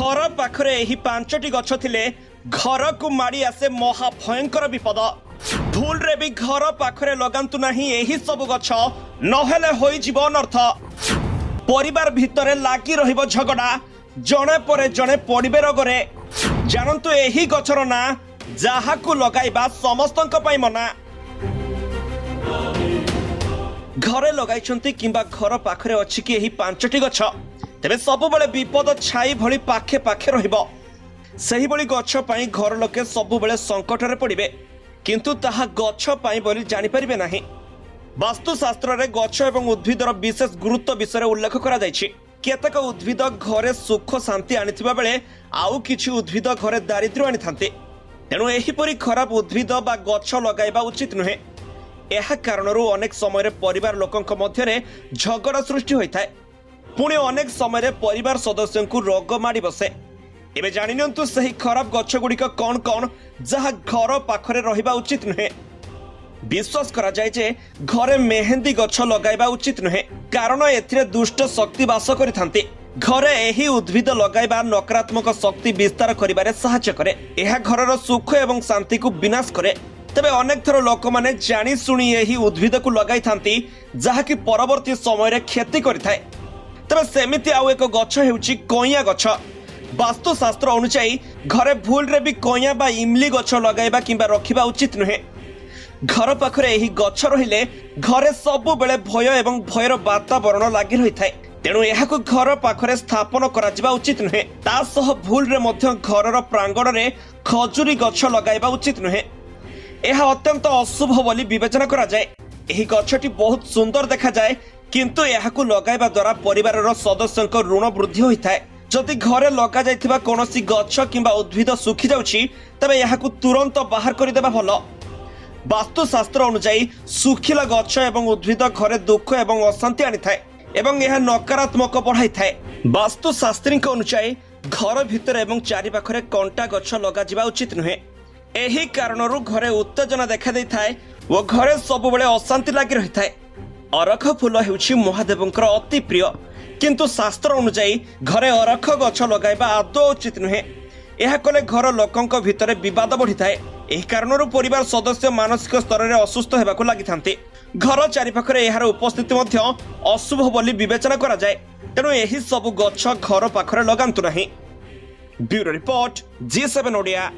घर पाखरे एही पांचटी गछ थिले घर को माड़ी आसे महाभयंकर विपद। भूल रे भी घर पाखरे लगांतु नहीं एही सब गछ नहेले होई जीव अनर्थ। परिवार भितरे लागी रहिबो झगड़ा, जणे परे जणे पड़िबे रोगरे। जानंतु एही गछर ना जाहाकु लगाइबा समस्तंक पई मना। घरे लगाइछंती किंबा घर पाखरे अछि कि एही पांचटी गछ, तेबे सबु बेले विपद छाई भली पाखे पाखे रहिबो। सही भली गछ पई घर लोके सबु बेले संकट रे पड़िबे, किंतु ताहा गछ पई बोली जानि परिबे नाही। वास्तुशास्त्र रे गछ एवं उद्भिदर विशेष गुरुत्व विषय उल्लेख करा जायछि। केतक उद्भिद घरे सुख शांति आनिथिबा बेले आउ किछि उद्भिद घरे दारिद्र्य आनिथांते। तेणु एहिपरि खराब उद्भिद बा गछ लगाइबा उचित नुहे। एहा कारणरू अनेक समय परिवार लोकंक मध्यरे झगड़ा सृष्टि होइथाय। पुणी अनेक समय परिवार सदस्यों को रोग माड़ी बसे। एबे जानि नियंतु सही खराब गछ गुड़िक कौन कौन जहा घर पाखरे रहिबा उचित नुहे। विश्वास करा जाय जे घरे मेहंदी गछ लगाइबा उचित नुहे, कारण एथिरे दुष्ट शक्ति वास करिथांती। घरे एही उद्भिद लगाइबा नकारात्मक शक्ति विस्तार करिबारे सहायता करे। एहा घरर सुख एवं शांति को विनाश करे। तबे अनेक थर लोक माने जानि सुनी एही उद्भिद को लगाई थांती, जहा कि परवर्ती समय रे क्षति करिथाय। तबे सेमिति आउ एक गछ हेउची कइया गछ। वास्तुशास्त्र अनुसायी घरे भूल रे भी कइया बा इमली गछ लगाइबा किंबा रखिबा उचित नुहे। घर पाखरे एही गछ रहिले घरे सबु बेले भय एवं भयर वातावरण लागि रहिथाय। तेणु एहाकु घर पाखरे स्थापन करा जिबा उचित नुहे। ता सह भूल रे मध्य घरर प्रांगण रे खजुरी गछ लगाइबा उचित नुहे। एहा अत्यंत अशुभ बोली विवेचना करा जाय। एही गछटी बहुत सुंदर देखा जाय, किंतु एहाकु लगाइबा द्वारा परिवारर सदस्यक ऋण वृद्धि होइथाय। जदि घरे लगा जायथिबा कोनोसी गछ किंबा उद्भिद सुखी जाउछि, तबे एहाकु तुरंत बाहर करि देबा भलो। वास्तुशास्त्र अनुसायी सुखिला गछ एवं उद्भिद घरे दुख एवं अशांति आनिथाय एवं यह नकारात्मक बढ़ाई थाए। वास्तुशास्त्री अनुसायी घर भितर एवं चारि पाखरे कंटा गछ लगा जिबा उचित नुहे। एही कारणरू घरे उत्तेजना देखा दै थाए और घरे सब बेले अशांति लागि रहि थाए। अरख फूल हेउछि महादेवंकर अति प्रिय, किंतु शास्त्र अनुसायी घरे अरख गछ लगाइबा आदौ उचित नुहे। एहा कले घर लोकंक भितरे विवाद बढ़ी थाए। एही कारणरू परिवार सदस्य मानसिक स्तर रे असुस्थ हेबाकु लागिथांते। घर चारि पाखरे एहार उपस्थिति मध्य अशुभ बोली विवेचना करा जाय। तेणु एही सब गछ घर पाखरे लगांतु नाही। Bureau report G7 Odia.